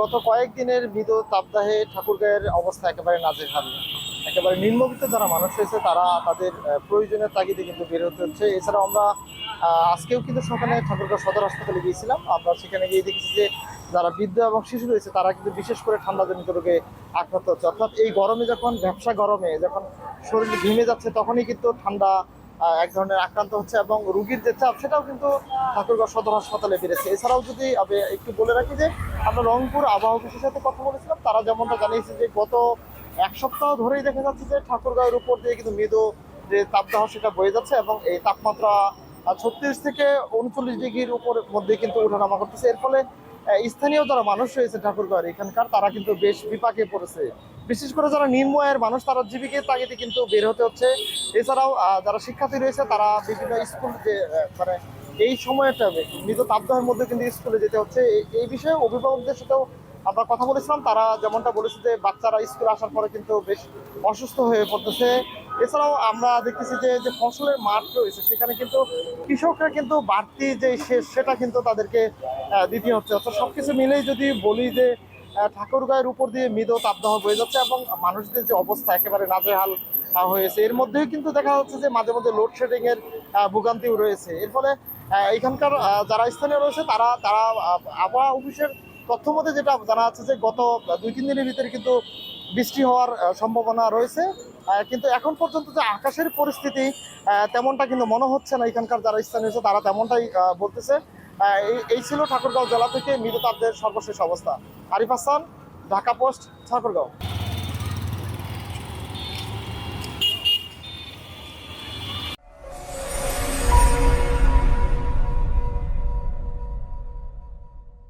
গত কয়েকদিনের মৃদু তাপদাহে ঠাকুরগাঁয়ের অবস্থা একেবারে নাজেহাল। একেবারে নিম্নবিত্ত যারা মানুষ রয়েছে তারা তাদের প্রয়োজনের তাগিদে কিন্তু বের হতে হচ্ছে। এছাড়াও আমরা আজকেও কিন্তু সকালে ঠাকুরগাঁও সদর হাসপাতালে গিয়েছিলাম। আমরা সেখানে গিয়ে দেখেছি যে যারা বৃদ্ধ এবং শিশু রয়েছে তারা কিন্তু বিশেষ করে ঠান্ডাজনিত রোগে আক্রান্ত হচ্ছে। অর্থাৎ এই গরমে যখন ব্যবসা গরমে যখন শরীর ঘেমে যাচ্ছে তখনই কিন্তু ঠান্ডা এক ধরনের আক্রান্ত হচ্ছে এবং রুগীর যে চাপ সেটাও কিন্তু ঠাকুরগাঁও সদর হাসপাতালে বেড়েছে। এছাড়াও যদি আমি একটু বলে রাখি যে আমরা রংপুর আবহাওয়া অফিসের সাথে কথা বলেছিলাম, তারা যেমনটা জানিয়েছে যে গত এক সপ্তাহ ধরেই দেখা যাচ্ছে যে ঠাকুরগাঁওয়ের উপর দিয়ে কিন্তু মৃদু যে তাপদাহ সেটা বয়ে যাচ্ছে এবং এই তাপমাত্রা 36 থেকে 39 ডিগ্রির উপর মধ্যে কিন্তু ওঠানামা করতেছে। এর ফলে স্থানীয় যারা মানুষ রয়েছে ঠাকুরগাঁওয়ের এখানকার তারা কিন্তু বেশ বিপাকে পড়েছে। বিশেষ করে যারা নিম্ন আয়ের মানুষ তারা জীবিকার তাগিদে কিন্তু বের হতে হচ্ছে। এছাড়াও যারা শিক্ষার্থী রয়েছে তারা বিভিন্ন স্কুল যে মানে এই সময়টা মৃদু তাপদাহের মধ্যে কিন্তু স্কুলে যেতে হচ্ছে। এই বিষয়ে অভিভাবকদের সাথেও আমরা কথা বলেছিলাম, তারা যেমনটা বলেছে যে বাচ্চারা স্কুলে আসার পরে কিন্তু বেশ অসুস্থ হয়ে পড়তেছে। এছাড়াও আমরা দেখতেছি যে যে ফসলের মাঠ রয়েছে সেখানে কিন্তু কৃষকরা কিন্তু বাড়তি যে সেটা কিন্তু তাদেরকে দিতে হচ্ছে। অর্থাৎ সবকিছু মিলেই যদি বলি যে ঠাকুরগাঁয়ের উপর দিয়ে মৃদু তাপদাহ বয়ে যাচ্ছে এবং মানুষদের যে অবস্থা একেবারে নাজেহাল হয়েছে। এর মধ্যেই কিন্তু দেখা যাচ্ছে যে মাঝে মাঝে লোডশেডিং এর ভোগান্তিও রয়েছে। এর ফলে এখানকার যারা স্থানীয় রয়েছে তারা তারা আবহাওয়া অফিসের তথ্য মতে যেটা জানা যাচ্ছে যে গত 2-3 দিনের ভিতরে কিন্তু বৃষ্টি হওয়ার সম্ভাবনা রয়েছে। কিন্তু এখন পর্যন্ত যে আকাশের পরিস্থিতি তেমনটা কিন্তু মনে হচ্ছে না। এখানকার যারা স্থানীয় রয়েছে তারা তেমনটাই বলতেছে। এই ছিল ঠাকুরগাঁও জেলা থেকে মৃদু তাপদের সর্বশেষ অবস্থা। আরিফ হাসান, ঢাকা পোস্ট, ঠাকুরগাঁও।